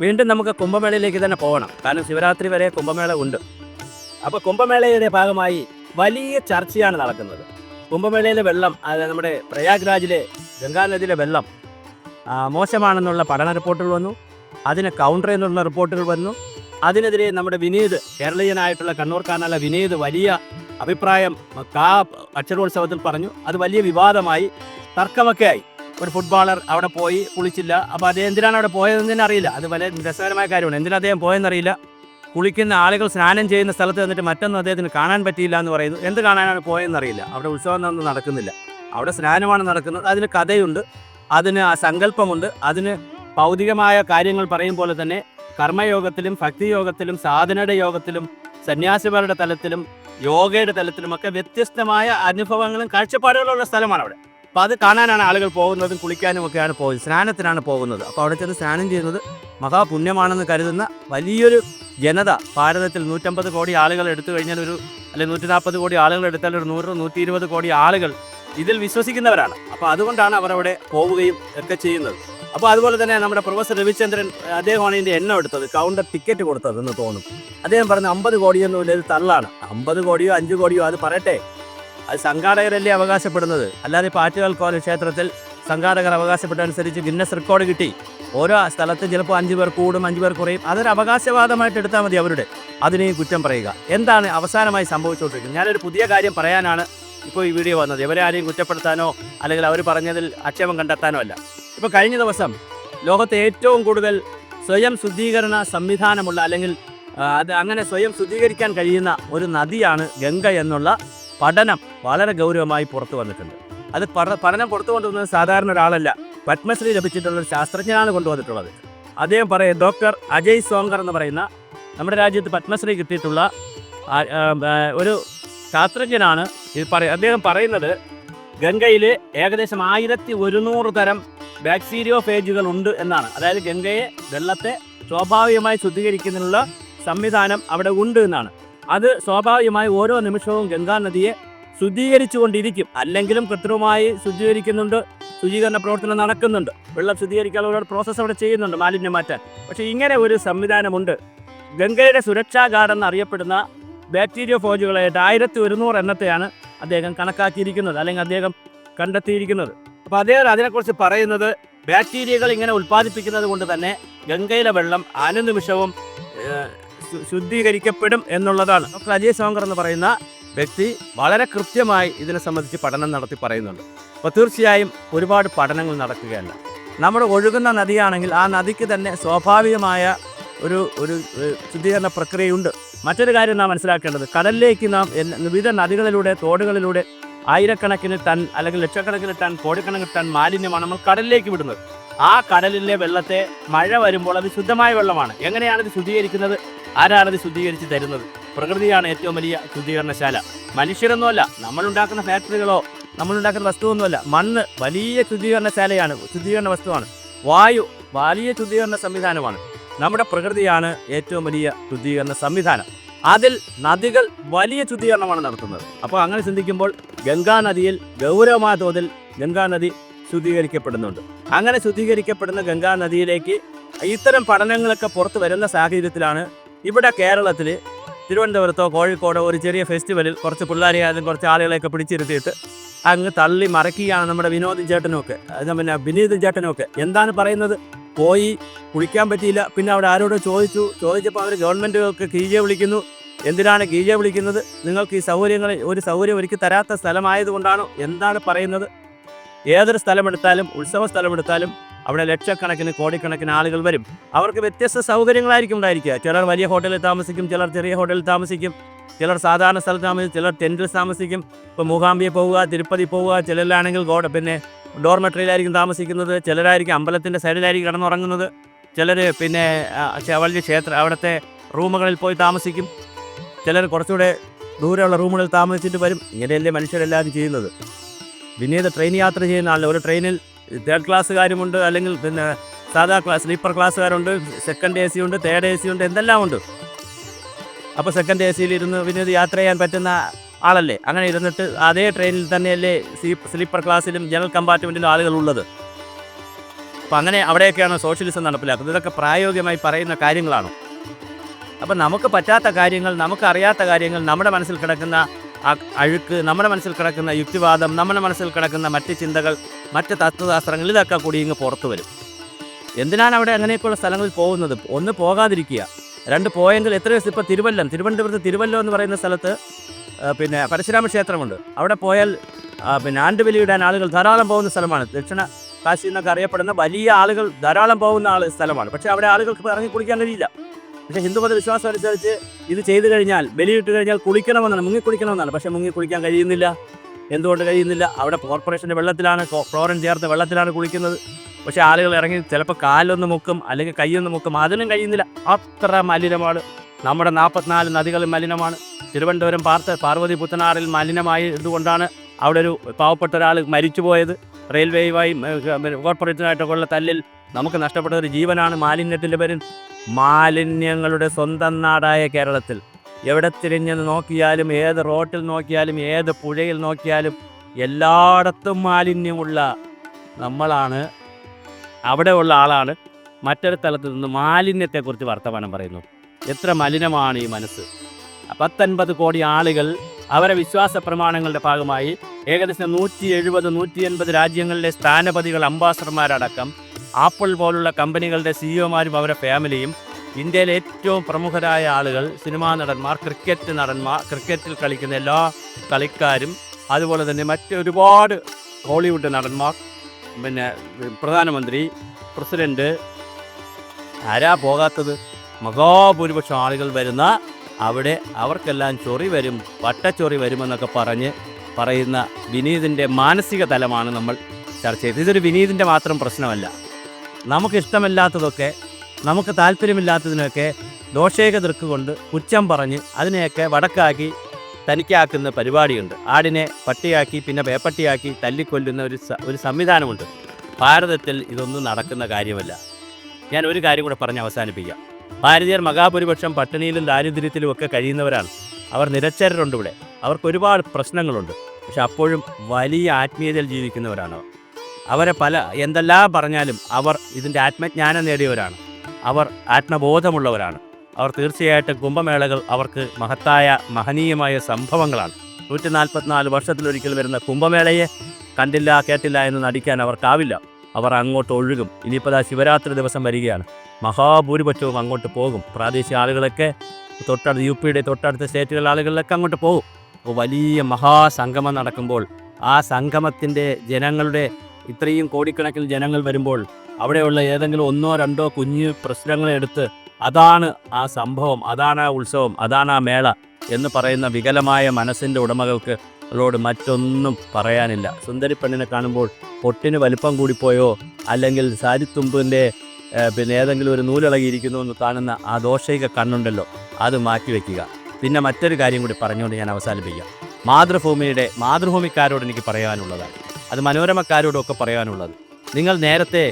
വീണ്ടും നമുക്ക് കുംഭമേളയിലേക്ക് തന്നെ പോകണം. കാരണം ശിവരാത്രി വരെ കുംഭമേള ഉണ്ട്. അപ്പോൾ കുംഭമേളയുടെ ഭാഗമായി വലിയ ചർച്ചയാണ് നടക്കുന്നത്. കുംഭമേളയിലെ വെള്ളം, നമ്മുടെ പ്രയാഗ്രാജിലെ ഗംഗാനദിയിലെ വെള്ളം മോശമാണെന്നുള്ള പഠന റിപ്പോർട്ടുകൾ വന്നു. അതിന് കൗണ്ടർ എന്നുള്ള റിപ്പോർട്ടുകൾ വന്നു. അതിനെതിരെ നമ്മുടെ വിനീത്, കേരളീയനായിട്ടുള്ള കണ്ണൂർക്കാരനുള്ള വിനീത് വലിയ അഭിപ്രായം അക്ഷരോത്സവത്തിൽ പറഞ്ഞു. അത് വലിയ വിവാദമായി, തർക്കമൊക്കെ ആയി. ഒരു ഫുട്ബോളർ അവിടെ പോയി കുളിച്ചില്ല. അപ്പോൾ അദ്ദേഹം എന്തിനാണ് അവിടെ പോയതെന്ന് തന്നെ അറിയില്ല. അത് വളരെ രസകരമായ കാര്യമാണ്. എന്തിനാ അദ്ദേഹം പോയെന്നറിയില്ല. കുളിക്കുന്ന ആളുകൾ സ്നാനം ചെയ്യുന്ന സ്ഥലത്ത് വന്നിട്ട് മറ്റൊന്നും അദ്ദേഹത്തിന് കാണാൻ പറ്റിയില്ല എന്ന് പറയുന്നു. എന്ത് കാണാനാണ് പോയെന്നറിയില്ല. അവിടെ ഉത്സവമൊന്നും നടക്കുന്നില്ല, അവിടെ സ്നാനമാണ് നടക്കുന്നത്. അതിന് കഥയുണ്ട്, അതിന് സങ്കല്പമുണ്ട്. അതിന് ഭൗതികമായ കാര്യങ്ങൾ പറയും പോലെ തന്നെ കർമ്മയോഗത്തിലും ഭക്തിയോഗത്തിലും സാധനയുടെ യോഗത്തിലും സന്യാസിമാരുടെ തലത്തിലും യോഗയുടെ തലത്തിലുമൊക്കെ വ്യത്യസ്തമായ അനുഭവങ്ങളും കാഴ്ചപ്പാടുകളുള്ള സ്ഥലമാണ് അവിടെ. അപ്പോൾ അത് കാണാനാണ് ആളുകൾ പോകുന്നതും കുളിക്കാനും ഒക്കെയാണ് പോകുന്നത്, സ്നാനത്തിനാണ് പോകുന്നത്. അപ്പോൾ അവിടെ ചെന്ന് സ്നാനം ചെയ്യുന്നത് മഹാപുണ്യമാണെന്ന് കരുതുന്ന വലിയൊരു ജനത ഭാരതത്തിൽ 150 കോടി ആളുകൾ എടുത്തു കഴിഞ്ഞാൽ അല്ലെങ്കിൽ 140 കോടി ആളുകൾ എടുത്താൽ ഒരു 100-120 കോടി ആളുകൾ ഇതിൽ വിശ്വസിക്കുന്നവരാണ്. അപ്പോൾ അതുകൊണ്ടാണ് അവർ അവിടെ പോവുകയും ഒക്കെ ചെയ്യുന്നത്. അപ്പോൾ അതുപോലെ തന്നെ നമ്മുടെ പ്രൊഫസർ രവിചന്ദ്രൻ, അദ്ദേഹമാണ് ഇതിൻ്റെ എണ്ണം എടുത്തത്, കൗണ്ടർ ടിക്കറ്റ് കൊടുത്തതെന്ന് തോന്നും. അദ്ദേഹം പറഞ്ഞ 50 കോടിയൊന്നുമില്ല, ഇത് തള്ളാണ്. 50 കോടിയോ 5 കോടിയോ അത് പറയട്ടെ, അത് സംഘാടകരല്ലേ അവകാശപ്പെടുന്നത്. അല്ലാതെ ഇപ്പോൾ ആറ്റുകാൽ ക്ഷേത്രത്തിൽ സംഘാടകർ അവകാശപ്പെട്ടനുസരിച്ച് ഗിന്നസ് റെക്കോർഡ് കിട്ടി. ഓരോ സ്ഥലത്തും ചിലപ്പോൾ 5 പേർ കൂടും, 5 പേർ കുറയും. അതൊരു അവകാശവാദമായിട്ട് എടുത്താൽ മതി അവരുടെ. അതിനെയും കുറ്റം പറയുക. എന്താണ് അവസാനമായി സംഭവിച്ചുകൊണ്ടിരിക്കുന്നത്? ഞാനൊരു പുതിയ കാര്യം പറയാനാണ് ഇപ്പോൾ ഈ വീഡിയോ വന്നത്. ഇവരെ ആരെയും കുറ്റപ്പെടുത്താനോ അല്ലെങ്കിൽ അവർ പറഞ്ഞതിൽ ആക്ഷേപം കണ്ടെത്താനോ അല്ല. ഇപ്പോൾ കഴിഞ്ഞ ദിവസം ലോകത്തെ ഏറ്റവും കൂടുതൽ സ്വയം ശുദ്ധീകരണ സംവിധാനമുള്ള, അല്ലെങ്കിൽ അങ്ങനെ സ്വയം ശുദ്ധീകരിക്കാൻ കഴിയുന്ന ഒരു നദിയാണ് ഗംഗ എന്നുള്ള പഠനം വളരെ ഗൗരവമായി പുറത്തു വന്നിട്ടുണ്ട്. അത് പഠനം പുറത്തു കൊണ്ടുവന്നത് സാധാരണ ഒരാളല്ല, പത്മശ്രീ ലഭിച്ചിട്ടുള്ള ഒരു ശാസ്ത്രജ്ഞനാണ് കൊണ്ടുവന്നിട്ടുള്ളത്. അദ്ദേഹം ഡോക്ടർ അജയ് സോങ്കർ എന്ന് പറയുന്ന നമ്മുടെ രാജ്യത്ത് പത്മശ്രീ കിട്ടിയിട്ടുള്ള ഒരു ശാസ്ത്രജ്ഞനാണ് അദ്ദേഹം പറയുന്നത് ഗംഗയിൽ ഏകദേശം 1100 തരം ബാക്ടീരിയോഫേജുകൾ ഉണ്ട് എന്നാണ്. അതായത് വെള്ളത്തെ സ്വാഭാവികമായി ശുദ്ധീകരിക്കുന്നതിനുള്ള സംവിധാനം അവിടെ ഉണ്ട് എന്നാണ്. അത് സ്വാഭാവികമായി ഓരോ നിമിഷവും ഗംഗാനദിയെ ശുദ്ധീകരിച്ചു കൊണ്ടിരിക്കും. അല്ലെങ്കിലും കൃത്രിമമായി ശുദ്ധീകരിക്കുന്നുണ്ട്, ശുചീകരണ പ്രവർത്തനം നടക്കുന്നുണ്ട്, വെള്ളം ശുദ്ധീകരിക്കാനുള്ള ഒരു പ്രോസസ്സ് അവിടെ ചെയ്യുന്നുണ്ട്, മാലിന്യം മാറ്റാൻ. പക്ഷേ ഇങ്ങനെ ഒരു സംവിധാനമുണ്ട്. ഗംഗയുടെ സുരക്ഷാ ഗാർഡ് എന്നറിയപ്പെടുന്ന ബാക്ടീരിയോഫേജുകളായിട്ട് 1100 എണ്ണത്തെയാണ് അദ്ദേഹം കണക്കാക്കിയിരിക്കുന്നത്, അല്ലെങ്കിൽ അദ്ദേഹം കണ്ടെത്തിയിരിക്കുന്നത്. അപ്പോൾ അദ്ദേഹം അതിനെക്കുറിച്ച് പറയുന്നത് ബാക്ടീരിയകൾ ഇങ്ങനെ ഉൽപ്പാദിപ്പിക്കുന്നത് കൊണ്ട് തന്നെ ഗംഗയിലെ വെള്ളം അനുനിമിഷവും ശുദ്ധീകരിക്കപ്പെടും എന്നുള്ളതാണ്. ഡോക്ടർ അജയ് സോങ്കർ എന്ന് പറയുന്ന വ്യക്തി വളരെ കൃത്യമായി ഇതിനെ സംബന്ധിച്ച് പഠനം നടത്തി പറയുന്നുണ്ട്. അപ്പോൾ തീർച്ചയായും ഒരുപാട് പഠനങ്ങൾ നടക്കുകയല്ല. നമ്മുടെ ഒഴുകുന്ന നദിയാണെങ്കിൽ ആ നദിക്ക് തന്നെ സ്വാഭാവികമായ ഒരു ശുദ്ധീകരണ പ്രക്രിയയുണ്ട്. മറ്റൊരു കാര്യം നാം മനസ്സിലാക്കേണ്ടത്, കടലിലേക്ക് നാം വിവിധ നദികളിലൂടെ, തോടുകളിലൂടെ ആയിരക്കണക്കിന് ടൺ അല്ലെങ്കിൽ ലക്ഷക്കണക്കിന് ടൺ, കോടിക്കണക്കിന് ടൺ മാലിന്യമാണ് നമ്മൾ കടലിലേക്ക് വിടുന്നത്. ആ കടലിലെ വെള്ളത്തെ മഴ വരുമ്പോൾ അത് ശുദ്ധമായ വെള്ളമാണ്. എങ്ങനെയാണിത് ശുദ്ധീകരിക്കുന്നത്? ആരാണത് ശുദ്ധീകരിച്ച് തരുന്നത്? പ്രകൃതിയാണ് ഏറ്റവും വലിയ ശുദ്ധീകരണശാല. മനുഷ്യരൊന്നുമല്ല, നമ്മളുണ്ടാക്കുന്ന ഫാക്ടറികളോ നമ്മളുണ്ടാക്കുന്ന വസ്തുവൊന്നുമല്ല. മണ്ണ് വലിയ ശുദ്ധീകരണശാലയാണ്, ശുദ്ധീകരണ വസ്തുവാണ്. വായു വലിയ ശുദ്ധീകരണ സംവിധാനമാണ്. നമ്മുടെ പ്രകൃതിയാണ് ഏറ്റവും വലിയ ശുദ്ധീകരണ സംവിധാനം. അതിൽ നദികൾ വലിയ ശുദ്ധീകരണമാണ് നടത്തുന്നത്. അപ്പോൾ അങ്ങനെ ചിന്തിക്കുമ്പോൾ ഗംഗാനദിയിൽ ഗൗരവമായ തോതിൽ ഗംഗാനദി ശുദ്ധീകരിക്കപ്പെടുന്നുണ്ട്. അങ്ങനെ ശുദ്ധീകരിക്കപ്പെടുന്ന ഗംഗാനദിയിലേക്ക് ഇത്തരം പഠനങ്ങളൊക്കെ പുറത്തു വരുന്ന സാഹചര്യത്തിലാണ് ഇവിടെ കേരളത്തിൽ തിരുവനന്തപുരത്തോ കോഴിക്കോടോ ഒരു ചെറിയ ഫെസ്റ്റിവലിൽ കുറച്ച് പിള്ളേരെയായാലും കുറച്ച് ആളുകളെയൊക്കെ പിടിച്ചിരുത്തിയിട്ട് അങ്ങ് തള്ളി മറക്കുകയാണ് നമ്മുടെ വിനോദ് ചേട്ടനുമൊക്കെ, പിന്നെ വിനീത് ചേട്ടനുമൊക്കെ. എന്താണ് പറയുന്നത്? പോയി കുളിക്കാൻ പറ്റിയില്ല. പിന്നെ അവിടെ ആരോട് ചോദിച്ചപ്പോൾ അവർ ഗവൺമെൻറ്റുകൾക്ക് കീജെ വിളിക്കുന്നു. എന്തിനാണ് കീജെ വിളിക്കുന്നത്? നിങ്ങൾക്ക് ഈ ഒരു സൗകര്യം ഒരുക്കി തരാത്ത സ്ഥലമായതുകൊണ്ടാണോ? എന്താണ് പറയുന്നത്? ഏതൊരു സ്ഥലമെടുത്താലും, ഉത്സവ സ്ഥലമെടുത്താലും അവിടെ ലക്ഷക്കണക്കിന് കോടിക്കണക്കിന് ആളുകൾ വരും. അവർക്ക് വ്യത്യസ്ത സൗകര്യങ്ങളായിരിക്കും ഉണ്ടായിരിക്കുക. ചിലർ വലിയ ഹോട്ടലിൽ താമസിക്കും, ചിലർ ചെറിയ ഹോട്ടലിൽ താമസിക്കും, ചിലർ സാധാരണ സ്ഥലത്ത് താമസിക്കും, ചിലർ ടെൻറ്റിൽ താമസിക്കും. ഇപ്പോൾ മൂകാംബിയെ പോവുക, തിരുപ്പതി പോവുക, ചിലരാണെങ്കിൽ പിന്നെ ഡോർമെട്രിയിലായിരിക്കും താമസിക്കുന്നത്, ചിലരായിരിക്കും അമ്പലത്തിൻ്റെ സൈഡിലായിരിക്കും കിടന്നുറങ്ങുന്നത്, ചിലർ പിന്നെ വലിയ അവിടുത്തെ റൂമുകളിൽ പോയി താമസിക്കും, ചിലർ കുറച്ചുകൂടെ ദൂരെയുള്ള റൂമുകളിൽ താമസിച്ചിട്ട് വരും. ഇങ്ങനെയല്ലേ മനുഷ്യരെല്ലാവരും ചെയ്യുന്നത്. വിനീത ട്രെയിൻ യാത്ര ചെയ്യുന്ന ആളല്ല. ഒരു ട്രെയിനിൽ 3rd ക്ലാസ്സുകാരുമുണ്ട്, അല്ലെങ്കിൽ പിന്നെ സാധാ സ്ലീപ്പർ ക്ലാസ്സുകാരുണ്ട്, സെക്കൻഡ് AC ഉണ്ട്, 3rd AC ഉണ്ട്, എന്തെല്ലാം ഉണ്ട്. അപ്പോൾ സെക്കൻഡ് AC ഇരുന്ന് വിനീത് യാത്ര ചെയ്യാൻ പറ്റുന്ന ആളല്ലേ? അങ്ങനെ ഇരുന്നിട്ട് അതേ ട്രെയിനിൽ തന്നെയല്ലേ സ്ലീപ്പർ ക്ലാസ്സിലും ജനറൽ കമ്പാർട്ട്മെൻറ്റിലും ആളുകൾ ഉള്ളത്. അപ്പം അങ്ങനെ അവിടെയൊക്കെയാണ് സോഷ്യലിസം നടപ്പിലാക്കുന്നത്. ഇതൊക്കെ പ്രായോഗികമായി പറയുന്ന കാര്യങ്ങളാണ്. അപ്പം നമുക്ക് പറ്റാത്ത കാര്യങ്ങൾ, നമുക്കറിയാത്ത കാര്യങ്ങൾ, നമ്മുടെ മനസ്സിൽ കിടക്കുന്ന ആ അഴുക്ക്, നമ്മുടെ മനസ്സിൽ കിടക്കുന്ന യുക്തിവാദം, നമ്മുടെ മനസ്സിൽ കിടക്കുന്ന മറ്റ് ചിന്തകൾ, മറ്റ് തത്വശാസ്ത്രങ്ങൾ, ഇതൊക്കെ കൂടി ഇങ്ങ് പുറത്തു വരും. എന്തിനാണ് അവിടെ അങ്ങനെയൊക്കെയുള്ള സ്ഥലങ്ങളിൽ പോകുന്നത്? ഒന്ന്, പോകാതിരിക്കുക. രണ്ട്, പോയെങ്കിൽ എത്രയോ ദിവസം. ഇപ്പോൾ തിരുവനന്തപുരത്ത് തിരുവല്ലം എന്ന് പറയുന്ന സ്ഥലത്ത് പിന്നെ പരശുരാമ ക്ഷേത്രമുണ്ട്. അവിടെ പോയാൽ പിന്നെ ആണ്ടുബലിയിടാൻ ആളുകൾ ധാരാളം പോകുന്ന സ്ഥലമാണ്. ദക്ഷിണ കാശി എന്നൊക്കെ അറിയപ്പെടുന്ന വലിയ ആളുകൾ ധാരാളം പോകുന്ന സ്ഥലമാണ്. പക്ഷേ അവിടെ ആളുകൾക്ക് ഇറങ്ങി കുളിക്കാൻ കഴിയില്ല. പക്ഷേ ഹിന്ദുമത വിശ്വാസം അനുസരിച്ച് ഇത് ചെയ്തു കഴിഞ്ഞാൽ, ബലിയിട്ട് കഴിഞ്ഞാൽ കുളിക്കണമെന്നാണ്, മുങ്ങിക്കുളിക്കണമെന്നാണ്. പക്ഷേ മുങ്ങിക്കുളിക്കാൻ കഴിയുന്നില്ല. എന്തുകൊണ്ട് കഴിയുന്നില്ല? അവിടെ കോർപ്പറേഷൻ്റെ വെള്ളത്തിലാണ്, ക്ലോറിൻ ചേർത്ത വെള്ളത്തിലാണ് കുളിക്കുന്നത്. പക്ഷേ ആളുകൾ ഇറങ്ങി ചിലപ്പോൾ കാലൊന്ന് മുക്കും, അല്ലെങ്കിൽ കൈയൊന്ന് മുക്കും, അതിനും കഴിയുന്നില്ല. അത്ര മലിനമാണ്. നമ്മുടെ 44 നദികളും മലിനമാണ്. തിരുവനന്തപുരം പാർവതി പുത്തനാറിൽ മലിനമായി ഇതുകൊണ്ടാണ് അവിടെ ഒരു പാവപ്പെട്ട ഒരാൾ മരിച്ചുപോയത്. റെയിൽവേയുമായി കോർപ്പറേഷനായിട്ടൊക്കെ ഉള്ള തല്ലിൽ നമുക്ക് നഷ്ടപ്പെട്ട ഒരു ജീവനാണ് മാലിന്യത്തിൻ്റെ പേരിൽ. മാലിന്യങ്ങളുടെ സ്വന്തം നാടായ കേരളത്തിൽ എവിടെ തിരിഞ്ഞെന്ന് നോക്കിയാലും, ഏത് റോട്ടിൽ നോക്കിയാലും, ഏത് പുഴയിൽ നോക്കിയാലും എല്ലായിടത്തും മാലിന്യമുള്ള നമ്മളാണ്, അവിടെയുള്ള ആളാണ് മറ്റൊരു സ്ഥലത്ത് നിന്ന് മാലിന്യത്തെക്കുറിച്ച് വർത്തമാനം പറയുന്നു. എത്ര മലിനമാണ് ഈ മനസ്സ്. 19 കോടി ആളുകൾ അവരെ വിശ്വാസ പ്രമാണങ്ങളുടെ ഭാഗമായി ഏകദേശം 170-180 രാജ്യങ്ങളിലെ സ്ഥാനപതികൾ, അംബാസഡർമാരടക്കം ആപ്പിൾ പോലുള്ള കമ്പനികളുടെ സിഇഒമാരും അവരുടെ ഫാമിലിയും, ഇന്ത്യയിലെ ഏറ്റവും പ്രമുഖരായ ആളുകൾ, സിനിമാ നടന്മാർ, ക്രിക്കറ്റിൽ കളിക്കുന്ന എല്ലാ കളിക്കാരും, അതുപോലെ തന്നെ മറ്റൊരുപാട് ഹോളിവുഡ് നടന്മാർ, പിന്നെ പ്രധാനമന്ത്രി, പ്രസിഡന്റ്, ആരാ പോകാത്തത്? മഹാഭൂരിപക്ഷം ആളുകൾ വരുന്ന അവിടെ അവർക്കെല്ലാം ചൊറി വരും, വട്ടച്ചൊറി വരുമെന്നൊക്കെ പറയുന്ന വിനീതിൻ്റെ മാനസിക തലമാണ് നമ്മൾ ചർച്ച ചെയ്തത്. ഇതൊരു വിനീതിൻ്റെ മാത്രം പ്രശ്നമല്ല. നമുക്കിഷ്ടമില്ലാത്തതൊക്കെ, നമുക്ക് താല്പര്യമില്ലാത്തതിനൊക്കെ ദോഷേക ദൃക്കുകൊണ്ട് പുച്ഛം പറഞ്ഞ് അതിനെയൊക്കെ വടക്കാക്കി തനിക്കാക്കുന്ന പരിപാടിയുണ്ട്. ആടിനെ പട്ടിയാക്കി പിന്നെ പേപ്പട്ടിയാക്കി തല്ലിക്കൊല്ലുന്ന ഒരു സംവിധാനമുണ്ട്. ഭാരതത്തിൽ ഇതൊന്നും നടക്കുന്ന കാര്യമല്ല. ഞാൻ ഒരു കാര്യം കൂടെ പറഞ്ഞ് അവസാനിപ്പിക്കാം. ഭാരതീയർ മഹാഭൂരിപക്ഷം പട്ടിണിയിലും ദാരിദ്ര്യത്തിലും ഒക്കെ കഴിയുന്നവരാണ്. അവർ നിരക്ഷരരുണ്ട് ഇവിടെ. അവർക്ക് ഒരുപാട് പ്രശ്നങ്ങളുണ്ട്. പക്ഷെ അപ്പോഴും വലിയ ആത്മീയതയിൽ ജീവിക്കുന്നവരാണ്. അവരെ എന്തെല്ലാം പറഞ്ഞാലും അവർ ഇതിൻ്റെ ആത്മജ്ഞാനം നേടിയവരാണ്. അവർ ആത്മബോധമുള്ളവരാണ്. അവർ തീർച്ചയായിട്ടും കുംഭമേളകൾ അവർക്ക് മഹനീയമായ സംഭവങ്ങളാണ്. 144 വർഷത്തിലൊരിക്കൽ വരുന്ന കുംഭമേളയെ കണ്ടില്ല കേട്ടില്ല എന്ന് നടിക്കാൻ അവർക്കാവില്ല. അവർ അങ്ങോട്ട് ഒഴുകും. ഇനിയിപ്പോൾ ശിവരാത്രി ദിവസം വരികയാണ്. മഹാഭൂരിപക്ഷവും അങ്ങോട്ട് പോകും. പ്രാദേശിക ആളുകളൊക്കെ യുപിയുടെ തൊട്ടടുത്ത സ്റ്റേറ്റുകളിലെ ആളുകളിലൊക്കെ അങ്ങോട്ട് പോകും. അപ്പോൾ വലിയ മഹാസംഗമം നടക്കുമ്പോൾ ആ സംഗമത്തിൻ്റെ ജനങ്ങളുടെ ഇത്രയും കോടിക്കണക്കിന് ജനങ്ങൾ വരുമ്പോൾ അവിടെയുള്ള ഏതെങ്കിലും 1-2 കുഞ്ഞു പ്രശ്നങ്ങളെടുത്ത് അതാണ് ആ സംഭവം, അതാണ് ആ ഉത്സവം, അതാണ് ആ മേള എന്ന് പറയുന്ന വികലമായ മനസ്സിൻ്റെ ഉടമകൾക്ക് ോട് മറ്റൊന്നും പറയാനില്ല. സുന്ദരി പെണ്ണിനെ കാണുമ്പോൾ പൊട്ടിന് വലിപ്പം കൂടിപ്പോയോ, അല്ലെങ്കിൽ സാരിത്തുമ്പിൻ്റെ പിന്നെ ഏതെങ്കിലും ഒരു നൂലിളകിയിരിക്കുന്നു എന്ന് കാണുന്ന ആ ദോഷൈക കണ്ണുണ്ടല്ലോ, അത് മാറ്റിവെക്കുക. പിന്നെ മറ്റൊരു കാര്യം കൂടി പറഞ്ഞുകൊണ്ട് ഞാൻ അവസാനിപ്പിക്കാം. മാതൃഭൂമിക്കാരോട് എനിക്ക് പറയാനുള്ളതാണ്, അത് മനോരമക്കാരോടും ഒക്കെ പറയാനുള്ളത്. നിങ്ങൾ നേരത്തെ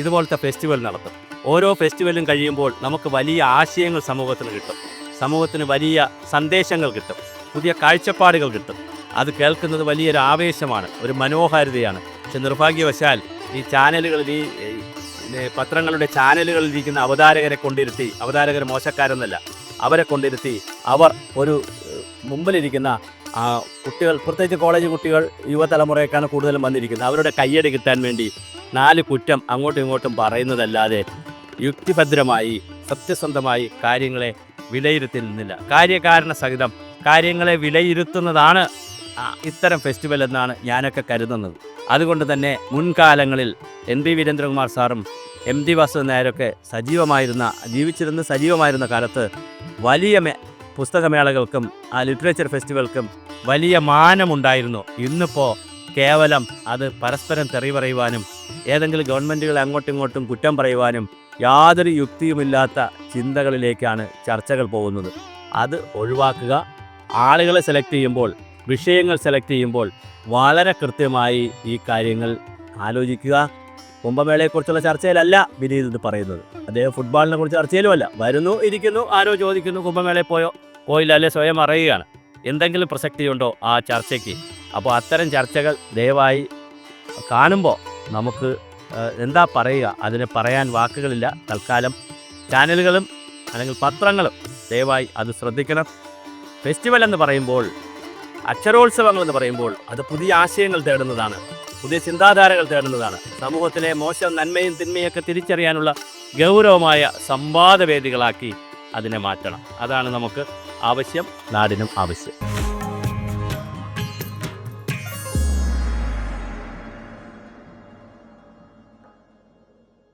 ഇതുപോലത്തെ ഫെസ്റ്റിവൽ നടത്തും. ഓരോ ഫെസ്റ്റിവലും കഴിയുമ്പോൾ നമുക്ക് വലിയ ആശയങ്ങൾ സമൂഹത്തിന് കിട്ടും, സമൂഹത്തിന് വലിയ സന്ദേശങ്ങൾ കിട്ടും, പുതിയ കാഴ്ചപ്പാടുകൾ കിട്ടും. അത് കേൾക്കുന്നത് വലിയൊരു ആവേശമാണ്, ഒരു മനോഹാരിതയാണ്. പക്ഷെ നിർഭാഗ്യവശാൽ ഈ ചാനലുകളിൽ, ഈ പത്രങ്ങളുടെ ചാനലുകളിൽ ഇരിക്കുന്ന അവതാരകർ മോശക്കാരെന്നല്ല, അവരെ കൊണ്ടിരുത്തി അവർ ഒരു മുമ്പിലിരിക്കുന്ന കുട്ടികൾ, പ്രത്യേകിച്ച് കോളേജ് കുട്ടികൾ, യുവതലമുറയൊക്കെയാണ് കൂടുതലും വന്നിരിക്കുന്നത്. അവരുടെ കയ്യടി കിട്ടാൻ വേണ്ടി 4 കുറ്റം അങ്ങോട്ടും ഇങ്ങോട്ടും പറയുന്നതല്ലാതെ യുക്തിഭദ്രമായി സത്യസന്ധമായി കാര്യങ്ങളെ വിലയിരുത്തുന്നില്ല. കാര്യകാരണ സഹിതം കാര്യങ്ങളെ വിലയിരുത്തുന്നതാണ് ഇത്തരം ഫെസ്റ്റിവൽ എന്നാണ് ഞാനൊക്കെ കരുതുന്നത്. അതുകൊണ്ട് തന്നെ മുൻകാലങ്ങളിൽ NP വീരേന്ദ്രകുമാർ സാറും MT വാസുദേവൻ നായരൊക്കെ ജീവിച്ചിരുന്ന സജീവമായിരുന്ന കാലത്ത് വലിയ പുസ്തകമേളകൾക്കും ലിറ്ററേച്ചർ ഫെസ്റ്റിവൽക്കും വലിയ മാനമുണ്ടായിരുന്നു. ഇന്നിപ്പോൾ കേവലം അത് പരസ്പരം തെറി പറയുവാനും ഏതെങ്കിലും ഗവൺമെൻറ്റുകളെ അങ്ങോട്ടും ഇങ്ങോട്ടും കുറ്റം പറയുവാനും യാതൊരു യുക്തിയുമില്ലാത്ത ചിന്തകളിലേക്കാണ് ചർച്ചകൾ പോകുന്നത്. അത് ഒഴിവാക്കുക. ആളുകളെ സെലക്ട് ചെയ്യുമ്പോൾ, വിഷയങ്ങൾ സെലക്ട് ചെയ്യുമ്പോൾ വളരെ കൃത്യമായി ഈ കാര്യങ്ങൾ ആലോചിക്കുക. കുംഭമേളയെക്കുറിച്ചുള്ള ചർച്ചയിലല്ല വിനീത് ഇത് പറയുന്നത്. അദ്ദേഹം ഫുട്ബോളിനെ കുറിച്ച് ചർച്ചയിലുമല്ല. വരുന്നു, ഇരിക്കുന്നു, ആരോ ചോദിക്കുന്നു കുംഭമേളയിൽ പോയില്ല അല്ലെ, സ്വയം അറിയുകയാണ്. എന്തെങ്കിലും പ്രസക്തിയുണ്ടോ ആ ചർച്ചയ്ക്ക്? അപ്പോൾ അത്തരം ചർച്ചകൾ ദയവായി കാണുമ്പോൾ നമുക്ക് എന്താ പറയുക, അതിന് പറയാൻ വാക്കുകളില്ല. തൽക്കാലം ചാനലുകളും അല്ലെങ്കിൽ പത്രങ്ങളും ദയവായി അത് ശ്രദ്ധിക്കണം. ഫെസ്റ്റിവൽ എന്ന് പറയുമ്പോൾ, അക്ഷരോത്സവങ്ങൾ എന്ന് പറയുമ്പോൾ അത് പുതിയ ആശയങ്ങൾ തേടുന്നതാണ്, പുതിയ ചിന്താധാരകൾ തേടുന്നതാണ്. സമൂഹത്തിലെ മോശം നന്മയും തിന്മയൊക്കെ തിരിച്ചറിയാനുള്ള ഗൗരവമായ സംവാദവേദികളാക്കി അതിനെ മാറ്റണം. അതാണ് നമുക്ക് ആവശ്യം, നാടിനും ആവശ്യം.